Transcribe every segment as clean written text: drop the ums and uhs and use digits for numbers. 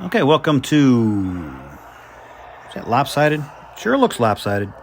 Okay, welcome to... Is that lopsided? Sure looks lopsided.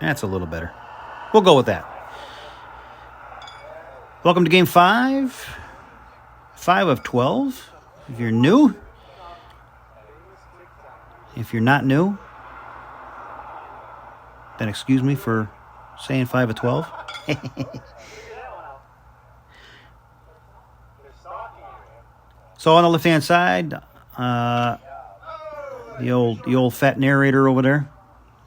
That's a little better. We'll go with that. Welcome to Game 5. 5 of 12. If you're new. If you're not new, then excuse me for saying 5 of 12. So on the left-hand side, the old fat narrator over there,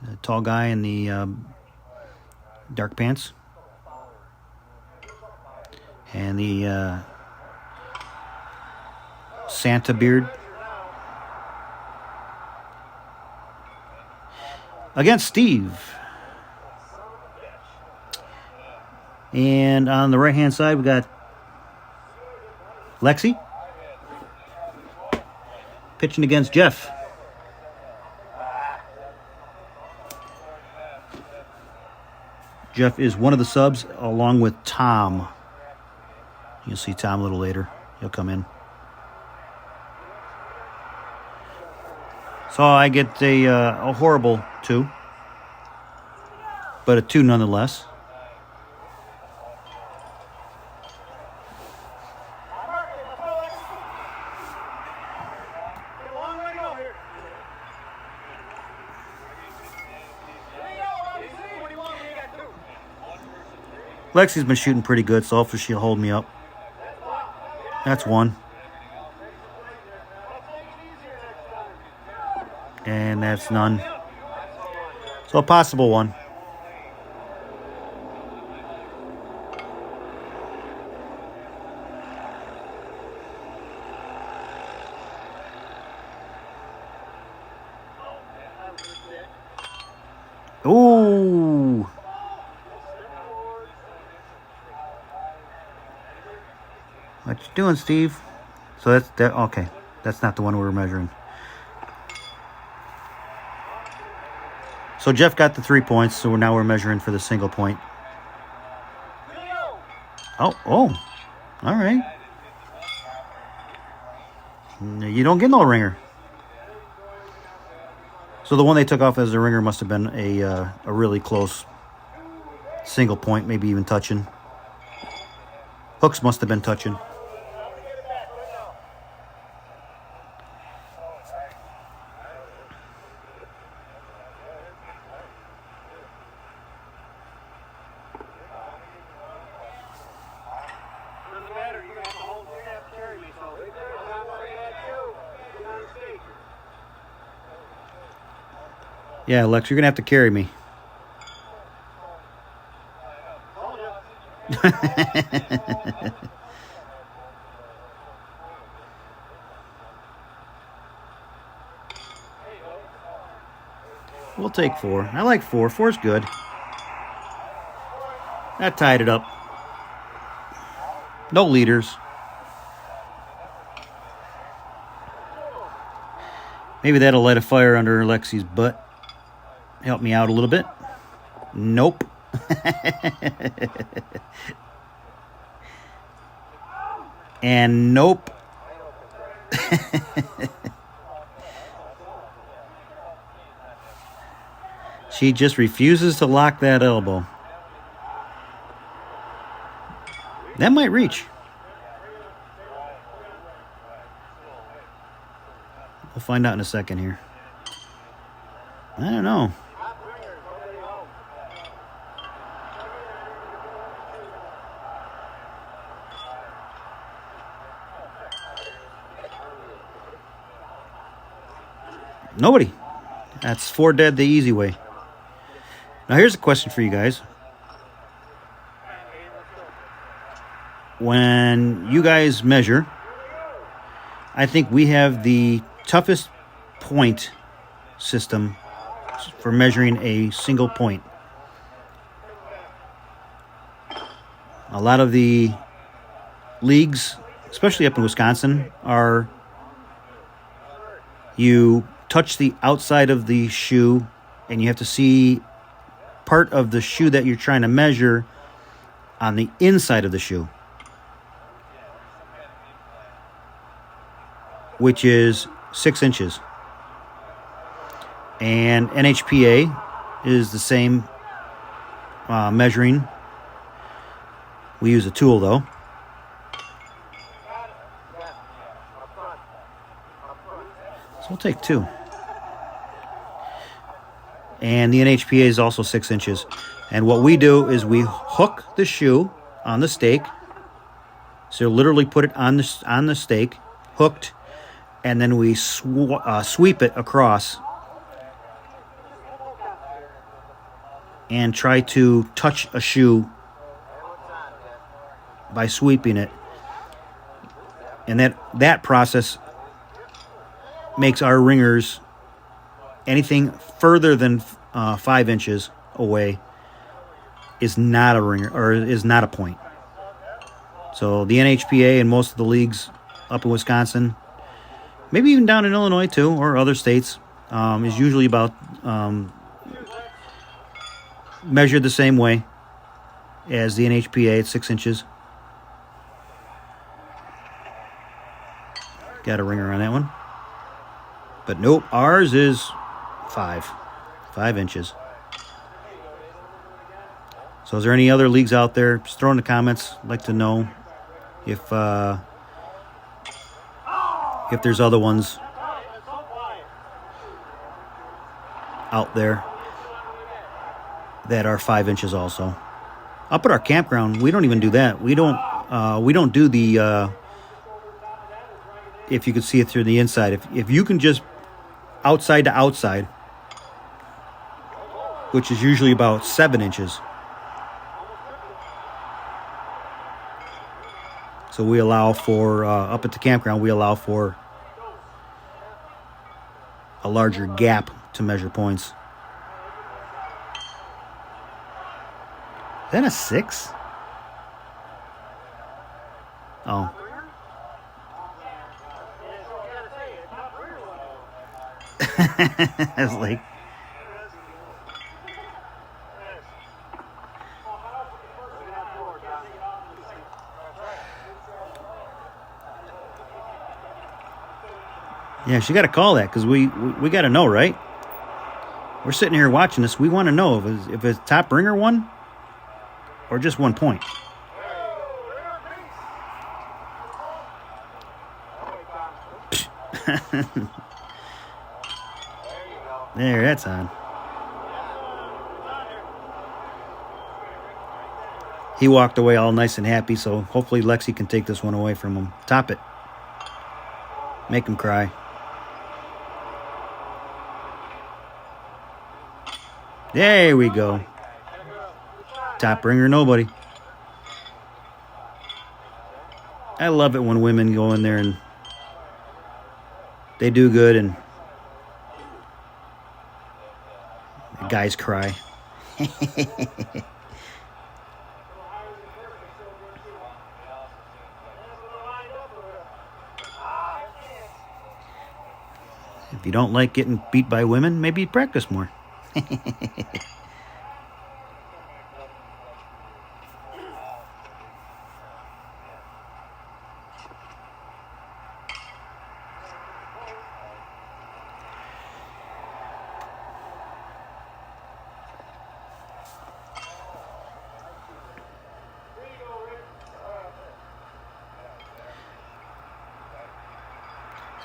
the tall guy in the dark pants, and the Santa beard. Against Steve. And on the right-hand side, we got Lexxie pitching against Jeff. Jeff is one of the subs along with Tom. You'll see Tom a little later. He'll come in. So I get a horrible 2, but a 2 nonetheless. Lexie's been shooting pretty good, so hopefully she'll hold me up. That's 1. And that's none. So a possible 1. Ooh. What you doing, Steve? So that's that. Okay, that's not the one we were measuring. So Jeff got the 3 points, so now we're measuring for the single point. Oh, all right. You don't get no ringer. So the one they took off as a ringer must have been a really close single point, maybe even touching. Hooks must have been touching. Yeah, Lex, you're going to have to carry me. We'll take 4. I like 4. 4's good. That tied it up. No leaders. Maybe that'll light a fire under Lexie's butt. Help me out a little bit. Nope. And nope. She just refuses to lock that elbow. That might reach. We'll find out in a second here. I don't know. Nobody. That's 4 dead the easy way. Now here's a question for you guys. When you guys measure, I think we have the toughest point system for measuring a single point. A lot of the leagues, especially up in Wisconsin, are you touch the outside of the shoe and you have to see part of the shoe that you're trying to measure on the inside of the shoe, which is 6 inches. And NHPA is the same measuring. We use a tool though. So we'll take 2. And the NHPA is also 6 inches. And what we do is we hook the shoe on the stake. So literally put it on the stake, hooked, and then we sweep it across and try to touch a shoe by sweeping it. And that process makes our ringers anything further than 5 inches away is not a ringer, or is not a point. So the NHPA and most of the leagues up in Wisconsin, maybe even down in Illinois too, or other states, is usually about measured the same way as the NHPA at 6 inches. Got a ringer on that one. But nope, ours is 5 inches. So is there any other leagues out there? Just throw in the comments. I'd like to know if there's other ones out there that are 5 inches also. Up at our campground, we don't even do that. We don't do the if you can see it through the inside. If you can just outside to outside, which is usually about 7 inches. So we allow for, up at the campground, we allow for a larger gap to measure points. Is that a 6? Oh. I was like... Yeah, she got to call that, because we got to know, right? We're sitting here watching this. We want to know if it's top ringer won or just 1 point. There, that's on. He walked away all nice and happy, so hopefully Lexxie can take this one away from him. Top it. Make him cry. There we go. Top ringer, nobody. I love it when women go in there and they do good and the guys cry. If you don't like getting beat by women, maybe practice more.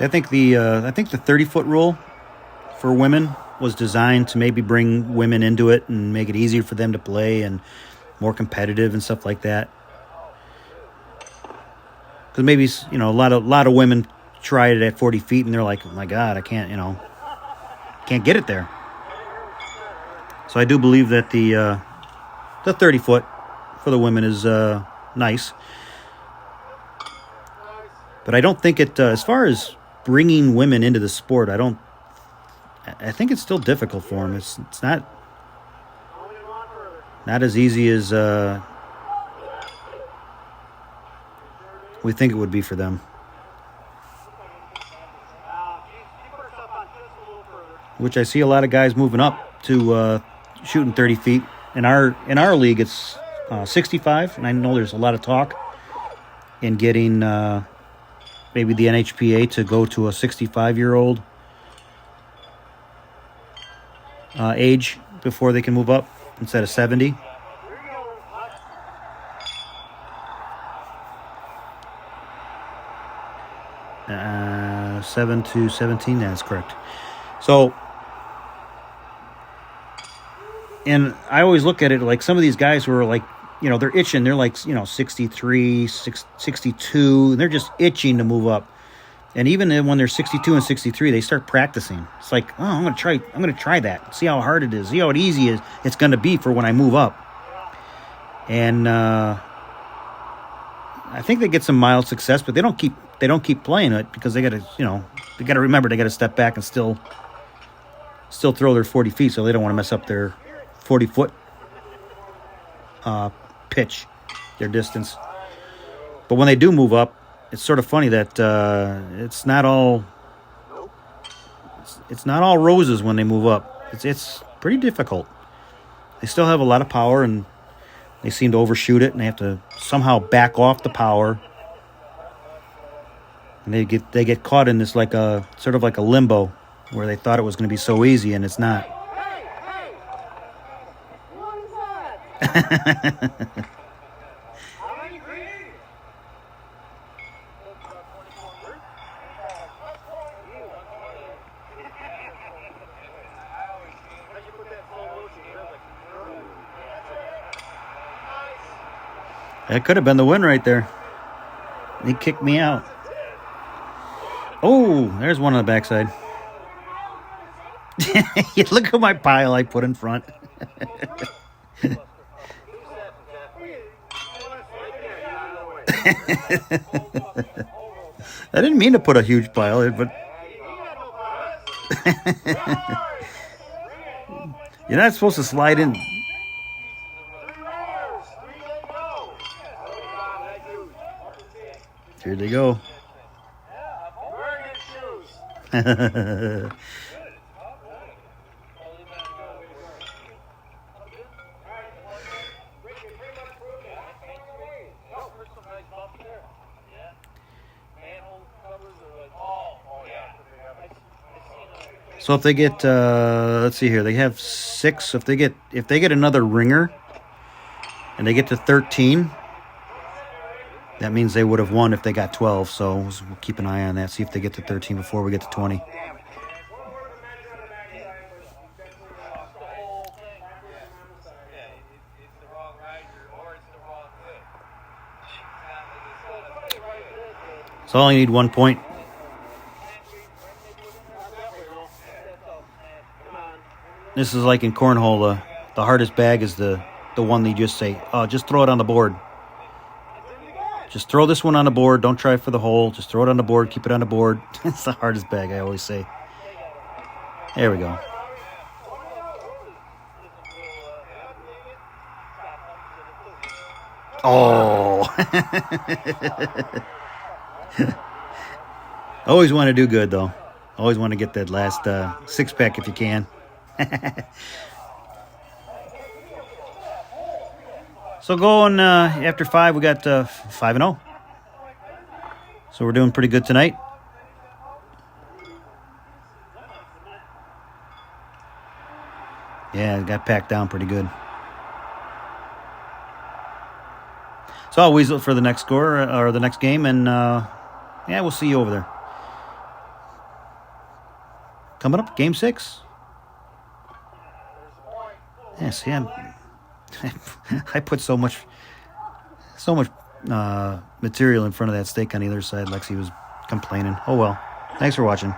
I think the 30-foot rule for women was designed to maybe bring women into it and make it easier for them to play and more competitive and stuff like that. Because maybe, a lot of women tried it at 40 feet and they're like, oh my God, I can't get it there. So I do believe that the 30-foot for the women is nice. But I don't think it, as far as bringing women into the sport, I think it's still difficult for them. It's not as easy as we think it would be for them. Which I see a lot of guys moving up to shooting 30 feet. In our league, it's 65, and I know there's a lot of talk in getting maybe the NHPA to go to a 65-year-old age before they can move up instead of 70. Uh, 7 to 17, that's correct. So, and I always look at it like some of these guys who are like, you know, they're itching. They're like, you know, 63, 62, and they're just itching to move up. And even when they're 62 and 63, they start practicing. It's like, oh, I'm going to try that. See how hard it is. See how easy it's going to be for when I move up. And I think they get some mild success, but they don't keep playing it because they got to, you know, they got to remember they got to step back and still throw their 40 feet, so they don't want to mess up their 40-foot pitch, their distance. But when they do move up, it's sort of funny that it's not all roses when they move up. It's pretty difficult. They still have a lot of power, and they seem to overshoot it, and they have to somehow back off the power. And they get caught in this like a sort of like a limbo where they thought it was going to be so easy, and it's not. That could have been the win right there. He kicked me out. Oh, there's one on the backside. Look at my pile I put in front. I didn't mean to put a huge pile in, but you're not supposed to slide in. Here they go. So if they get, let's see here, they have 6. If they get another ringer, and they get to 13, that means they would have won if they got 12. So we'll keep an eye on that. See if they get to 13 before we get to 20. So I only need 1 point. This is like in cornhole. The hardest bag is the one they just say, oh, just throw it on the board. Just throw this one on the board. Don't try for the hole. Just throw it on the board. Keep it on the board. It's the hardest bag, I always say. There we go. Oh. Always want to do good, though. Always want to get that last 6-pack if you can. So going after 5, we got 5-0. So we're doing pretty good tonight. Yeah, it got packed down pretty good. So I'll weasel for the next score or the next game, and yeah, we'll see you over there. Coming up, Game 6. Yes, yeah. I put so much material in front of that steak on the other side. Lexxie was complaining. Oh well. Thanks for watching.